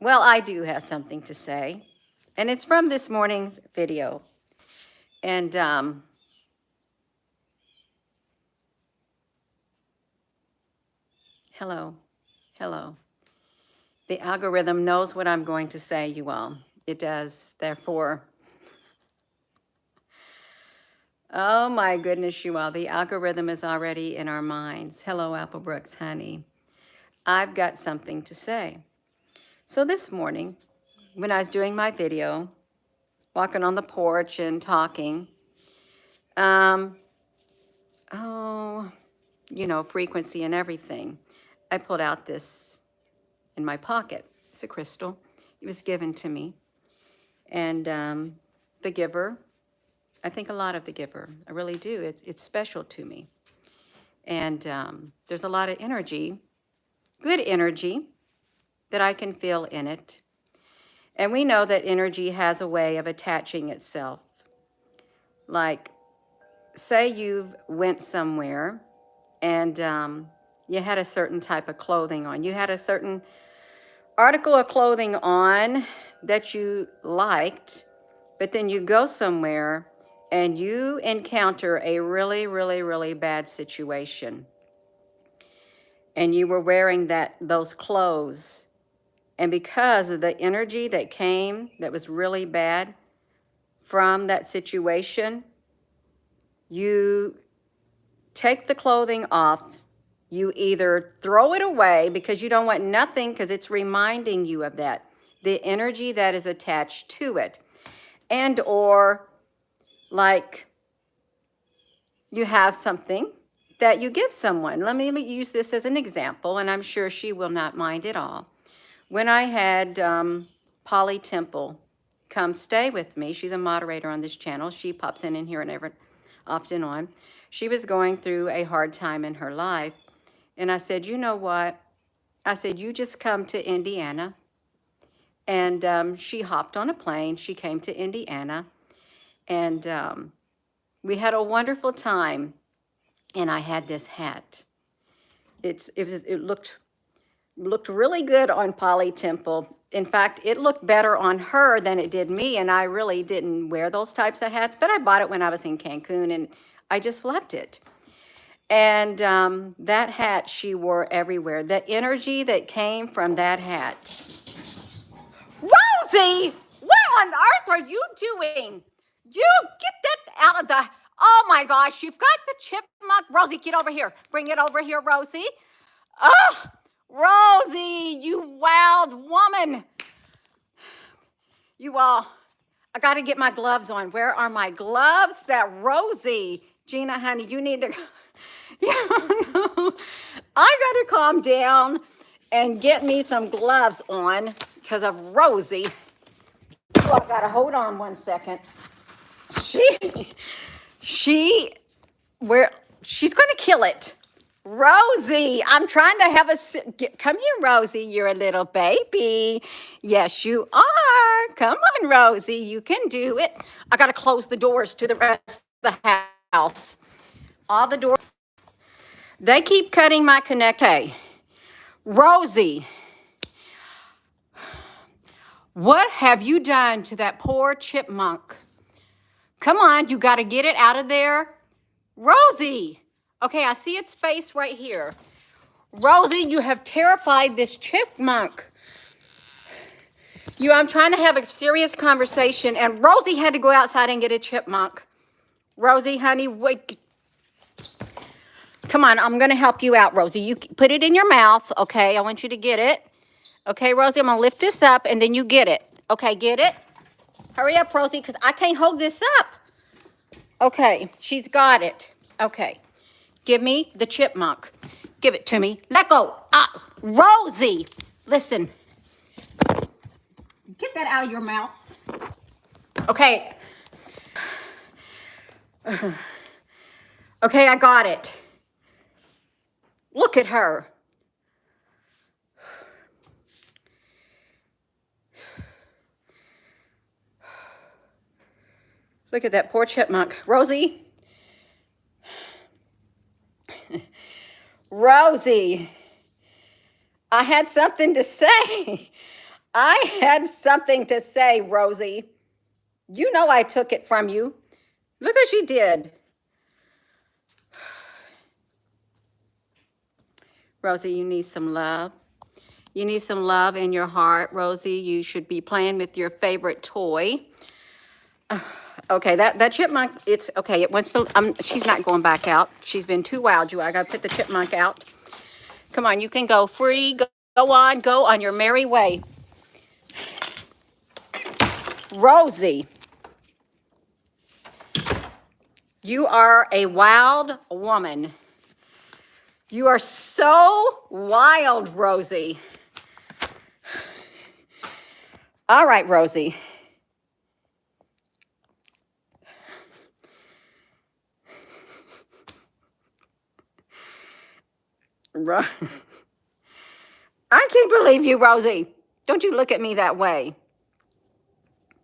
Well, I do have something to say, and it's from this morning's video. And hello, hello. The algorithm knows what I'm going to say, you all. It does. Therefore, oh my goodness, you all. The algorithm is already in our minds. Hello, Applebrooks, honey. I've got something to say. So this morning, when I was doing my video, walking on the porch and talking, frequency and everything, I pulled out this in my pocket. It's a crystal. It was given to me. And the giver, I think a lot of the giver. I really do. It's special to me. And there's a lot of energy, good energy, that I can feel in it. And we know that energy has a way of attaching itself. Like, say you went somewhere and you had a certain type of clothing on. You had a certain article of clothing on that you liked, but then you go somewhere and you encounter a really, really, really bad situation. And you were wearing those clothes. And because of the energy that came that was really bad from that situation, you take the clothing off. You either throw it away because you don't want nothing, because it's reminding you of that, the energy that is attached to it. And or like you have something that you give someone. Let me use this as an example, and I'm sure she will not mind at all. When I had Polly Temple come stay with me, she's a moderator on this channel. She pops in here and ever off and on. She was going through a hard time in her life. And I said, you know what? I said, you just come to Indiana. And she hopped on a plane. She came to Indiana. And we had a wonderful time. And I had this hat. It looked really good on Polly Temple. In fact, it looked better on her than it did me. And I really didn't wear those types of hats. But I bought it when I was in Cancun. And I just loved it. And that hat she wore everywhere. The energy that came from that hat. Rosie, what on earth are you doing? You get that out of the, oh my gosh, you've got the chipmunk. Rosie, get over here. Bring it over here, Rosie. Oh, Rosie, you wild woman. You all, I got to get my gloves on. Where are my gloves? That Rosie. Gina, honey, you need to... Yeah, no. I got to calm down and get me some gloves on because of Rosie. Oh, I got to hold on one second. She's going to kill it. Rosie, I'm trying to have come here, Rosie. You're a little baby. Yes, you are. Come on, Rosie. You can do it. I got to close the doors to the rest of the house. All the doors. They keep cutting my connect. Hey, Rosie, what have you done to that poor chipmunk? Come on, you got to get it out of there. Rosie. Okay, I see its face right here. Rosie, you have terrified this chipmunk. I'm trying to have a serious conversation, and Rosie had to go outside and get a chipmunk. Rosie, honey, wait. Come on, I'm going to help you out, Rosie. You put it in your mouth, okay? I want you to get it. Okay, Rosie, I'm going to lift this up, and then you get it. Okay, get it? Hurry up, Rosie, because I can't hold this up. Okay, she's got it. Okay, give me the chipmunk. Give it to me. Let go. Rosie, listen. Get that out of your mouth. Okay. Okay, I got it. Look at her. Look at that poor chipmunk. Rosie. Rosie. I had something to say. I had something to say, Rosie. You know I took it from you. Look what you did. Rosie, you need some love. You need some love in your heart, Rosie. You should be playing with your favorite toy. Okay, that chipmunk, it's okay. It wants to, she's not going back out. She's been too wild. I gotta put the chipmunk out. Come on, you can go free. Go on your merry way. Rosie, you are a wild woman. You are so wild, Rosie. All right, Rosie. I can't believe you, Rosie. Don't you look at me that way.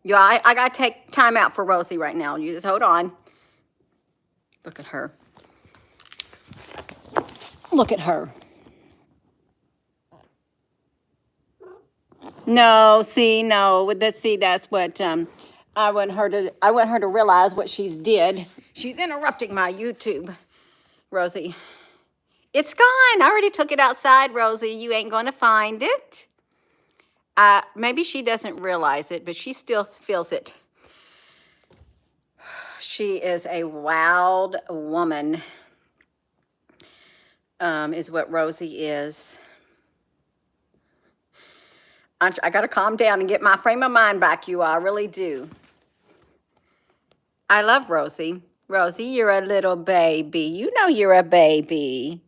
Yeah, I got to take time out for Rosie right now. You just hold on. Look at her. Look at her. No, see, no. That's what I want her to realize what she's did. She's interrupting my YouTube, Rosie. It's gone. I already took it outside, Rosie. You ain't going to find it. Maybe she doesn't realize it, but she still feels it. She is a wild woman, is what Rosie is. I got to calm down and get my frame of mind back, you all. I really do. I love Rosie. Rosie, you're a little baby. You know you're a baby.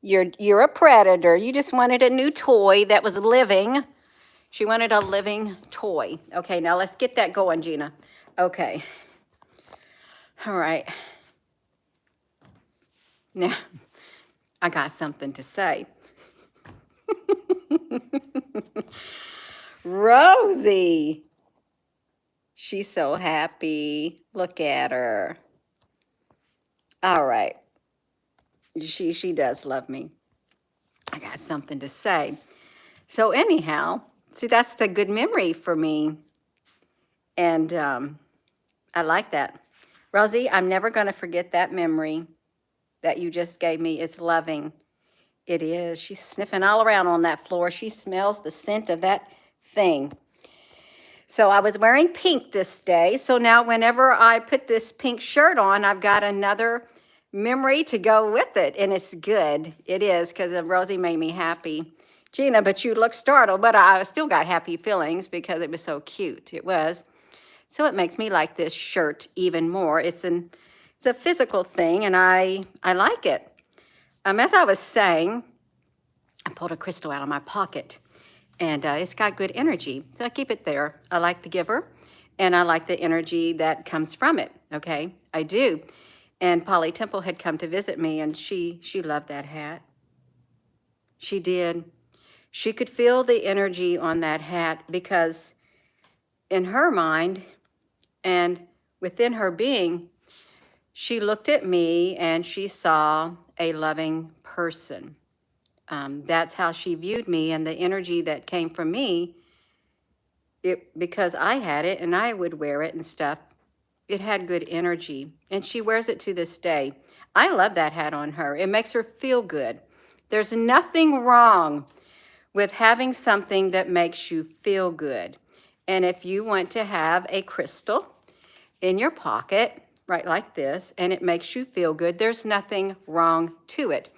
You're a predator. You just wanted a new toy that was living. She wanted a living toy. Okay, now let's get that going, Gina. Okay. All right. Now, I got something to say. Rosie. She's so happy. Look at her. All right. She does love me. I got something to say. So anyhow, see, that's the good memory for me. And I like that. Rosie, I'm never going to forget that memory that you just gave me. It's loving. It is. She's sniffing all around on that floor. She smells the scent of that thing. So I was wearing pink this day. So now whenever I put this pink shirt on, I've got another memory to go with it. And it's good. It is, because Rosie made me happy. Gina, but you look startled. But I still got happy feelings because it was so cute. It was. So it makes me like this shirt even more. It's a physical thing, and I like it. As I was saying, I pulled a crystal out of my pocket, and it's got good energy, so I keep it there. I like the giver, and I like the energy that comes from it, okay? I do. And Polly Temple had come to visit me, and she loved that hat. She did. She could feel the energy on that hat because in her mind and within her being, she looked at me and she saw a loving person. That's how she viewed me, and the energy that came from me, because I had it and I would wear it and stuff, it had good energy, and she wears it to this day. I love that hat on her. It makes her feel good. There's nothing wrong with having something that makes you feel good. And if you want to have a crystal in your pocket, right like this, and it makes you feel good, there's nothing wrong to it.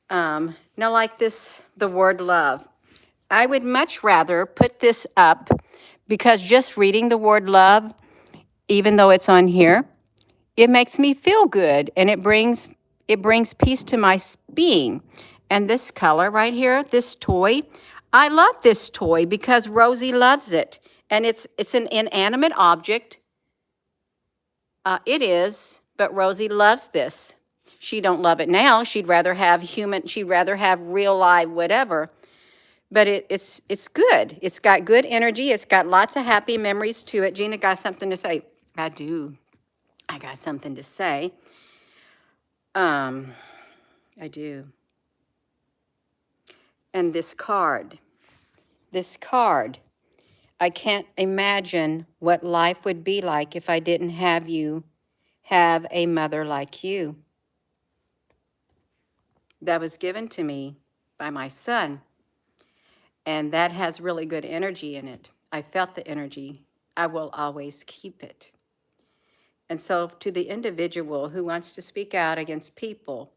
Now like this, the word love. I would much rather put this up because just reading the word love, even though it's on here, it makes me feel good, and it brings peace to my being. And this color right here, this toy, I love this toy because Rosie loves it. And it's an inanimate object. It is, but Rosie loves this. She don't love it now. She'd rather have real live whatever. But it's good. It's got good energy. It's got lots of happy memories to it. Gina got something to say. I do. I got something to say. I do. And this card. this card. I can't imagine what life would be like if I didn't have you have a mother like you. That was given to me by my son, and that has really good energy in it. I felt the energy. I will always keep it. And so to the individual who wants to speak out against people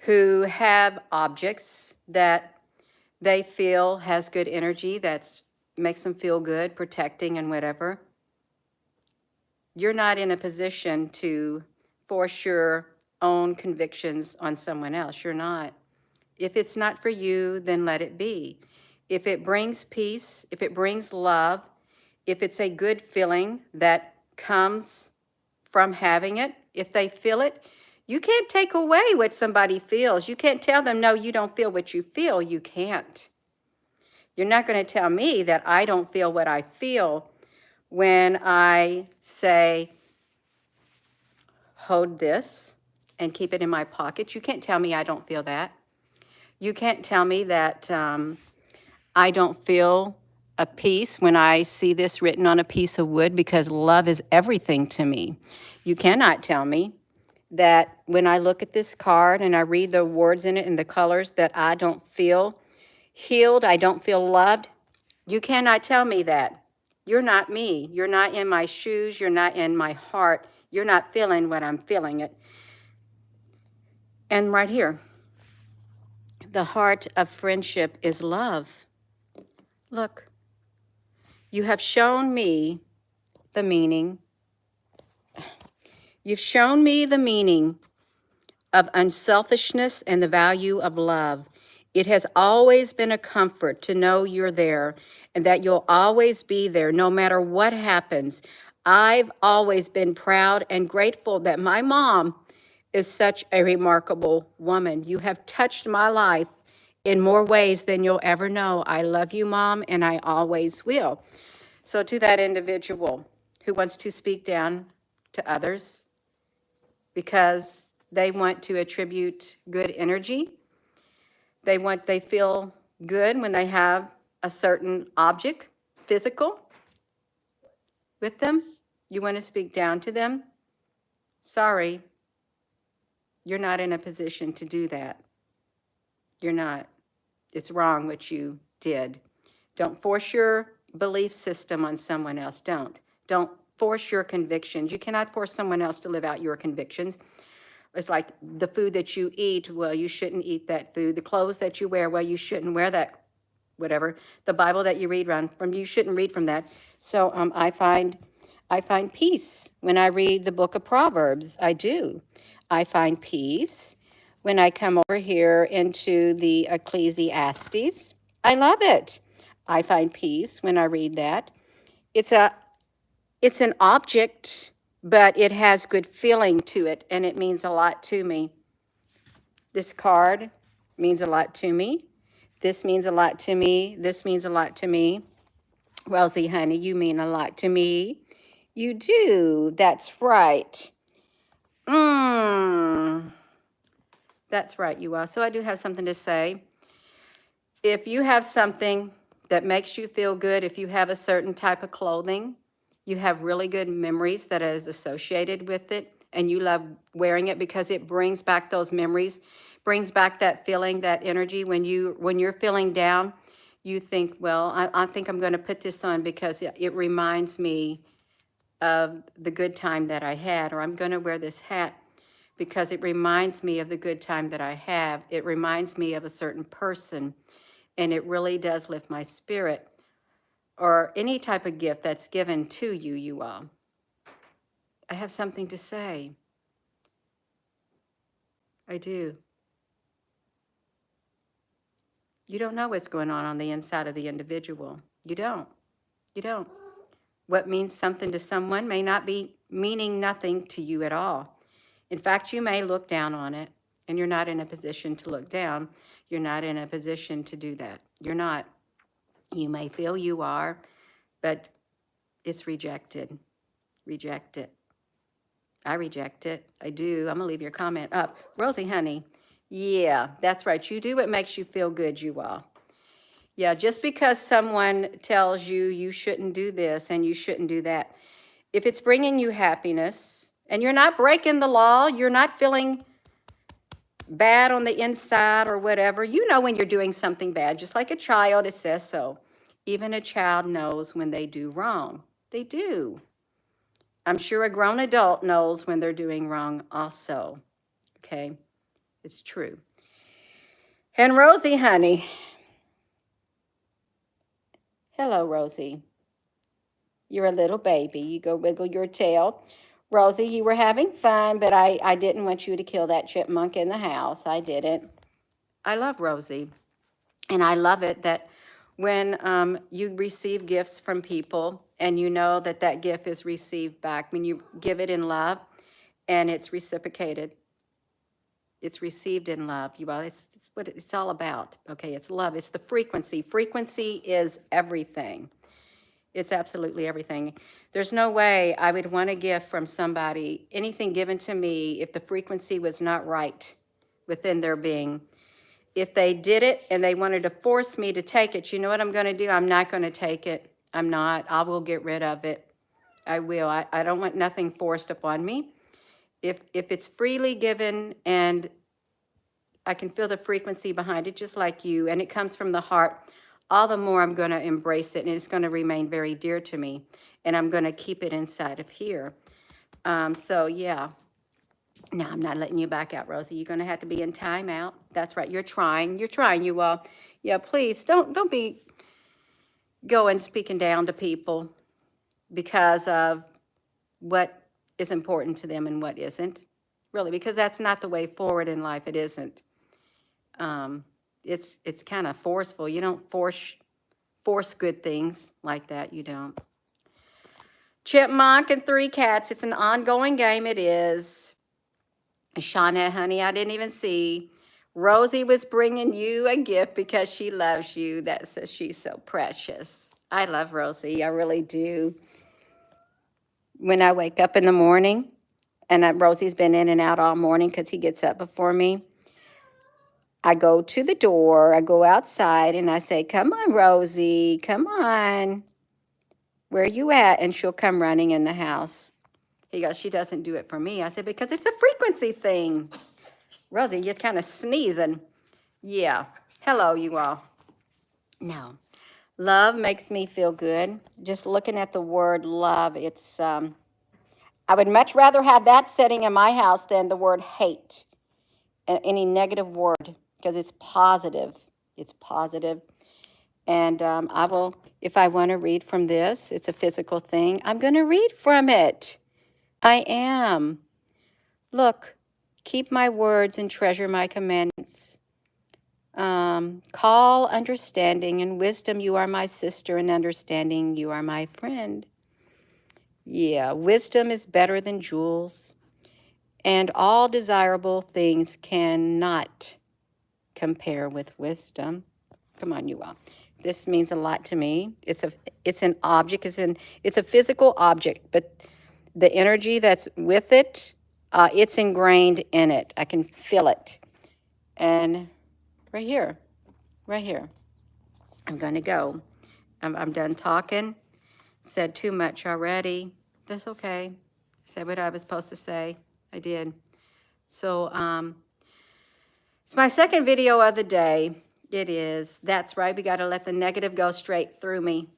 who have objects that they feel has good energy, that makes them feel good, protecting and whatever, you're not in a position to force your own convictions on someone else. You're not. If it's not for you, then let it be. If it brings peace, if it brings love, if it's a good feeling that comes from having it, if they feel it, you can't take away what somebody feels. You can't tell them, no, you don't feel what you feel. You can't. You're not going to tell me that I don't feel what I feel when I say, hold this and keep it in my pocket. You can't tell me I don't feel that. You can't tell me that I don't feel a peace when I see this written on a piece of wood, because love is everything to me. You cannot tell me that when I look at this card and I read the words in it and the colors that I don't feel healed, I don't feel loved. You cannot tell me that. You're not me. You're not in my shoes. You're not in my heart. You're not feeling what I'm feeling it. And right here, the heart of friendship is love. Look, you have shown me the meaning. You've shown me the meaning of unselfishness and the value of love. It has always been a comfort to know you're there and that you'll always be there no matter what happens. I've always been proud and grateful that my mom is such a remarkable woman. You have touched my life in more ways than you'll ever know. I love you, Mom, and I always will. So to that individual who wants to speak down to others because they want to attribute good energy, they feel good when they have a certain object, physical, with them, you want to speak down to them, sorry, you're not in a position to do that. You're not. It's wrong what you did. Don't force your belief system on someone else. Don't force your convictions. You cannot force someone else to live out your convictions. It's like the food that you eat, well, you shouldn't eat that food. The clothes that you wear, well, you shouldn't wear that, whatever. The Bible that you read from, you shouldn't read from that. So I find peace when I read the book of Proverbs. I do. I find peace when I come over here into the Ecclesiastes. I love it. I find peace when I read that. It's an object, but it has good feeling to it, and it means a lot to me. This card means a lot to me. This means a lot to me. This means a lot to me. Rosie, honey, you mean a lot to me. You do. That's right. That's right, you are. So I do have something to say. If you have something that makes you feel good, if you have a certain type of clothing, you have really good memories that is associated with it, and you love wearing it because it brings back those memories, brings back that feeling, that energy. When you're feeling down, you think, well, I think I'm going to put this on because it reminds me of the good time that I had, or I'm going to wear this hat because it reminds me of the good time that I have. It reminds me of a certain person, and it really does lift my spirit. Or any type of gift that's given to you, you all. I have something to say. I do. You don't know what's going on the inside of the individual. You don't. You don't. What means something to someone may not be meaning nothing to you at all. In fact, you may look down on it, and you're not in a position to look down. You're not in a position to do that. You're not. You may feel you are, but it's rejected. Reject it. I reject it. I do. I'm going to leave your comment up. Rosie, honey, yeah, that's right. You do what makes you feel good, you all. Yeah, just because someone tells you you shouldn't do this and you shouldn't do that, if it's bringing you happiness and you're not breaking the law, you're not feeling bad on the inside or whatever, you know when you're doing something bad, just like a child, it says so. Even a child knows when they do wrong. They do. I'm sure a grown adult knows when they're doing wrong also. Okay, it's true. And Rosie, honey. Hello, Rosie. You're a little baby. You go wiggle your tail. Rosie, you were having fun, but I didn't want you to kill that chipmunk in the house. I didn't. I love Rosie. And I love it that when you receive gifts from people and you know that that gift is received back, when you give it in love and it's reciprocated, it's received in love. It's what it's all about. Okay, it's love. It's the frequency. Frequency is everything. It's absolutely everything. There's no way I would want a gift from somebody, anything given to me, if the frequency was not right within their being. If they did it and they wanted to force me to take it, you know what I'm going to do? I'm not going to take it. I'm not. I will get rid of it. I will. I don't want nothing forced upon me. If it's freely given and I can feel the frequency behind it, just like you, and it comes from the heart, all the more I'm going to embrace it, and it's going to remain very dear to me, and I'm going to keep it inside of here. So, yeah. No, I'm not letting you back out, Rosie. You're going to have to be in timeout. That's right. You're trying. You're trying, you all. Yeah, please don't be going speaking down to people because of what is important to them and what isn't. Really, because that's not the way forward in life. It isn't. It's kind of forceful. You don't force good things like that. You don't. Chipmunk and three cats. It's an ongoing game. It is. Shauna, honey, I didn't even see. Rosie was bringing you a gift because she loves you. That says she's so precious. I love Rosie. I really do. When I wake up in the morning, and Rosie's been in and out all morning because he gets up before me, I go to the door, I go outside, and I say, come on, Rosie, come on. Where are you at? And she'll come running in the house. He goes, she doesn't do it for me. I said, because it's a frequency thing. Rosie, you're kind of sneezing. Yeah. Hello, you all. No. Love makes me feel good. Just looking at the word love, it's, I would much rather have that setting in my house than the word hate, any negative word, because it's positive. It's positive. And I will, if I want to read from this, it's a physical thing, I'm going to read from it. I am. Look, keep my words and treasure my commandments. Call understanding and wisdom, you are my sister, and understanding, you are my friend. Yeah, wisdom is better than jewels, and all desirable things cannot compare with wisdom. Come on, you all. This means a lot to me. It's an object. It's a physical object, but the energy that's with it, it's ingrained in it. I can feel it. And right here, I'm going to go. I'm done talking. Said too much already. That's okay. Said what I was supposed to say. I did. So it's my second video of the day. It is. That's right. We got to let the negative go straight through me.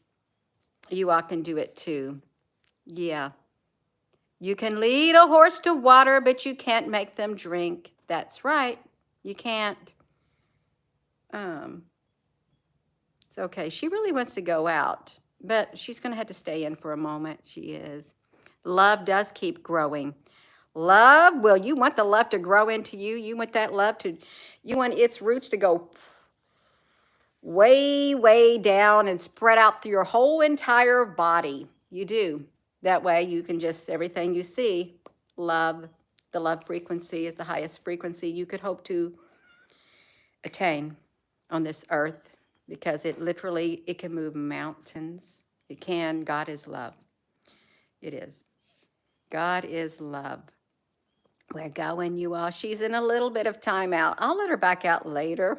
You all can do it too. Yeah. You can lead a horse to water, but you can't make them drink. That's right. You can't. It's okay. She really wants to go out, but she's going to have to stay in for a moment. She is. Love does keep growing. Love, well, you want the love to grow into you. You want that love to, you want its roots to go way, way down and spread out through your whole entire body. You do. That way you can just, everything you see, love. The love frequency is the highest frequency you could hope to attain on this earth, because it literally, it can move mountains. It can. God is love. It is. God is love. We're going, you all. She's in a little bit of timeout. I'll let her back out later.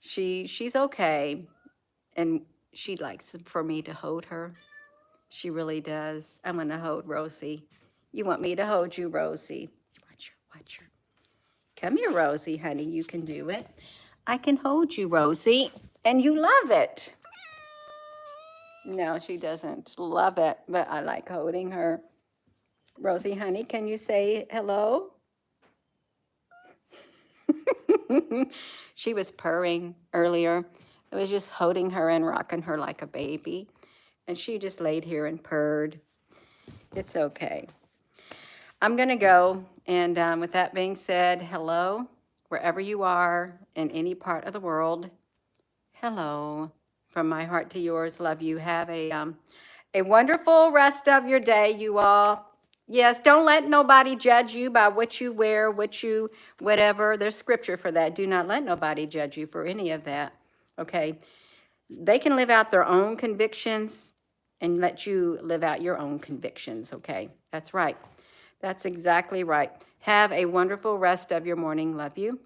She's okay, and she likes for me to hold her. She really does. I'm gonna hold Rosie. You want me to hold you, Rosie? Watch her. Come here, Rosie, honey. You can do it. I can hold you, Rosie, and you love it. No, she doesn't love it, but I like holding her. Rosie, honey, can you say hello? She was purring earlier. I was just holding her and rocking her like a baby. And she just laid here and purred. It's okay. I'm going to go. And with that being said, hello, wherever you are in any part of the world. Hello. From my heart to yours, love you. Have a wonderful rest of your day, you all. Yes, don't let nobody judge you by what you wear, whatever. There's scripture for that. Do not let nobody judge you for any of that, okay? They can live out their own convictions and let you live out your own convictions, okay? That's right. That's exactly right. Have a wonderful rest of your morning. Love you.